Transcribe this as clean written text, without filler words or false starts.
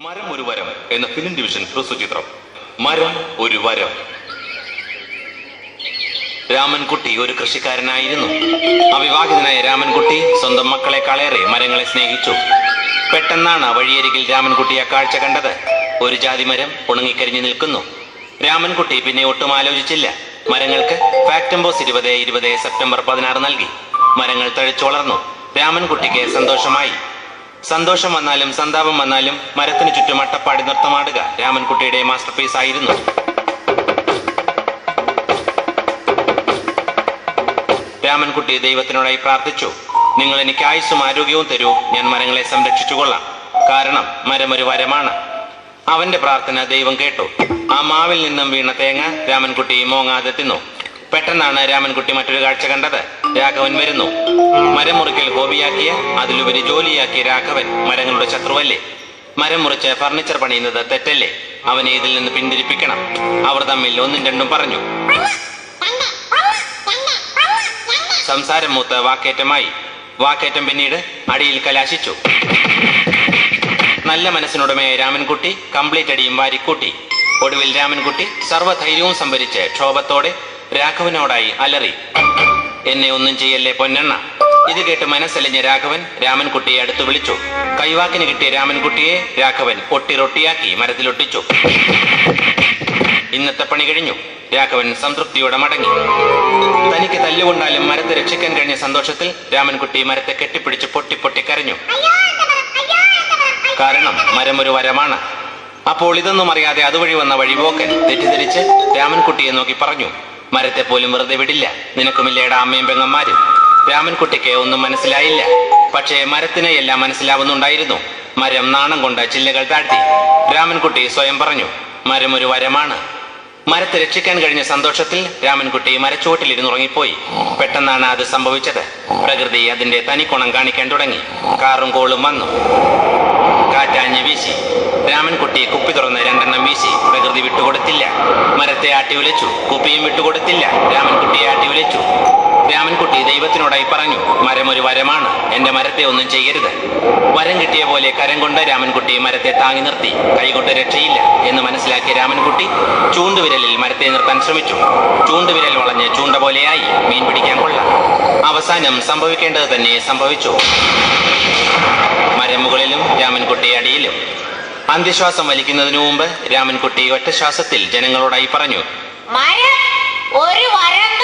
മരം ഒരു വരം എന്ന ഫിലിം ഡിവിഷൻ ഹ്രസ്വചിത്രം. മരം ഒരു വരം. രാമൻകുട്ടി ഒരു കൃഷിക്കാരനായിരുന്നു. അവിവാഹിതനായ രാമൻകുട്ടി സ്വന്തം മക്കളെക്കാളേറെ മരങ്ങളെ സ്നേഹിച്ചു. പെട്ടെന്നാണ് വഴിയരികിൽ രാമൻകുട്ടി ആ കാഴ്ച കണ്ടത്. ഒരു ജാതി മരം ഉണങ്ങിക്കരിഞ്ഞു നിൽക്കുന്നു. രാമൻകുട്ടി പിന്നെ ഒട്ടും ആലോചിച്ചില്ല. മരങ്ങൾക്ക് ഫാക്ടംബോസ് 2020 സെപ്റ്റംബർ 16 നൽകി. മരങ്ങൾ തഴച്ചുവളർന്നു. രാമൻകുട്ടിക്ക് സന്തോഷമായി. സന്തോഷം വന്നാലും സന്താപം വന്നാലും മരത്തിന് ചുറ്റും അട്ടപ്പാടി നൃത്തമാടുക രാമൻകുട്ടിയുടെ മാസ്റ്റർ പീസ് ആയിരുന്നു. രാമൻകുട്ടി ദൈവത്തിനോടായി പ്രാർത്ഥിച്ചു, നിങ്ങൾ എനിക്ക് ആയുസ്സും ആരോഗ്യവും തരൂ, ഞാൻ മരങ്ങളെ സംരക്ഷിച്ചുകൊള്ളാം. കാരണം മരം ഒരു വരമാണ്. അവന്റെ പ്രാർത്ഥന ദൈവം കേട്ടു. ആ മാവിൽ നിന്നും വീണ തേങ്ങ രാമൻകുട്ടി മോങ്ങാതെ തിന്നു. പെട്ടെന്നാണ് രാമൻകുട്ടി മറ്റൊരു കാഴ്ച കണ്ടത്. രാഘവൻ വരുന്നു. മരം മുറിക്കൽ ഹോബിയാക്കിയ, അതിലുപരി ജോലിയാക്കിയ രാഘവൻ മരങ്ങളുടെ ശത്രുവല്ലേ? മരം മുറിച്ച് ഫർണിച്ചർ പണിയുന്നത് തെറ്റല്ലേ? അവനെ ഇതിൽ നിന്ന് പിന്തിരിപ്പിക്കണം. അവർ തമ്മിൽ ഒന്നും രണ്ടും പറഞ്ഞു. സംസാരം മൂത്ത് വാക്കേറ്റമായി. വാക്കേറ്റം പിന്നീട് അടിയിൽ കലാശിച്ചു. നല്ല മനസ്സിനുടമയായ രാമൻകുട്ടി കംപ്ലീറ്റ് അടിയും വാരിക്കൂട്ടി. ഒടുവിൽ രാമൻകുട്ടി സർവ്വധൈര്യവും സംഭരിച്ച് ക്ഷോഭത്തോടെ രാഘവനോടായി അലറി, എന്നെ ഒന്നും ചെയ്യല്ലേ പൊന്നെണ്ണ. ഇത് കേട്ട് മനസ്സലിഞ്ഞ രാഘവൻ രാമൻകുട്ടിയെ അടുത്ത് വിളിച്ചു. കൈവാക്കിന് കിട്ടിയ രാമൻകുട്ടിയെ രാഘവൻ ഒട്ടിറൊട്ടിയാക്കി മരത്തിലൊട്ടിച്ചു. ഇന്നത്തെ പണി കഴിഞ്ഞു. രാഘവൻ സംതൃപ്തിയോടെ മടങ്ങി. തനിക്ക് തല്ലുകൊണ്ടാലും മരത്തെ രക്ഷിക്കാൻ കഴിഞ്ഞ സന്തോഷത്തിൽ രാമൻകുട്ടി മരത്തെ കെട്ടിപ്പിടിച്ച് പൊട്ടി പൊട്ടി കരഞ്ഞു. കാരണം മരം ഒരു വരമാണ്. അപ്പോൾ ഇതൊന്നും അറിയാതെ അതുവഴി വന്ന വഴിപോക്കൻ തെറ്റിദ്ധരിച്ച് രാമൻകുട്ടിയെ നോക്കി പറഞ്ഞു, മരത്തെ പോലും വെറുതെ വിടില്ല, നിനക്കുമില്ലേടാ അമ്മയും പെങ്ങന്മാരും. രാമൻകുട്ടിക്ക് ഒന്നും മനസ്സിലായില്ല. പക്ഷേ മരത്തിനെ എല്ലാം മനസ്സിലാവുന്നുണ്ടായിരുന്നു. മരം നാണം കൊണ്ട് ചില്ലകൾ താഴ്ത്തി. രാമൻകുട്ടി സ്വയം പറഞ്ഞു, മരം ഒരു വരമാണ്. മരത്തെ രക്ഷിക്കാൻ കഴിഞ്ഞ സന്തോഷത്തിൽ രാമൻകുട്ടി മരച്ചുവട്ടിലിരുന്നുറങ്ങിപ്പോയി. പെട്ടെന്നാണ് അത് സംഭവിച്ചത്. പ്രകൃതി അതിന്റെ തനിക്കുണം കാണിക്കാൻ തുടങ്ങി. കാറും കോളും വന്നു. കാറ്റാഞ്ഞ് വീശി. രാമൻകുട്ടി കുപ്പി തുറന്ന് 2 വീശി. പ്രകൃതി വിട്ടുകൊടുത്തില്ല. മരത്തെ ആട്ടി ഉലച്ചു. കുപ്പിയും വിട്ടുകൊടുത്തില്ല. രാമൻകുട്ടിയെ ആട്ടി ഉലച്ചു. രാമൻകുട്ടി ദൈവത്തിനോടായി പറഞ്ഞു, മരം ഒരു വരമാണ്, എന്റെ മരത്തെ ഒന്നും ചെയ്യരുത്. വരം കിട്ടിയ പോലെ കരം കൊണ്ട് രാമൻകുട്ടി മരത്തെ താങ്ങി നിർത്തി. കൈകൊണ്ട് രക്ഷയില്ല എന്ന് മനസ്സിലാക്കിയ രാമൻകുട്ടി ചൂണ്ടുവിരലിൽ മരത്തെ നിർത്താൻ ശ്രമിച്ചു. ചൂണ്ടുവിരൽ വളഞ്ഞ് ചൂണ്ട പോലെയായി. മീൻ പിടിക്കാൻ കൊള്ളാം. അവസാനം സംഭവിക്കേണ്ടത് തന്നെ സംഭവിച്ചു. മരം മുകളിലും രാമൻകുട്ടി അടിയിലും. അന്ത്യശ്വാസം വലിക്കുന്നതിനു മുമ്പ് രാമൻകുട്ടി ഒറ്റ ശ്വാസത്തിൽ ജനങ്ങളോടായി പറഞ്ഞു, മരം ഒരു വരം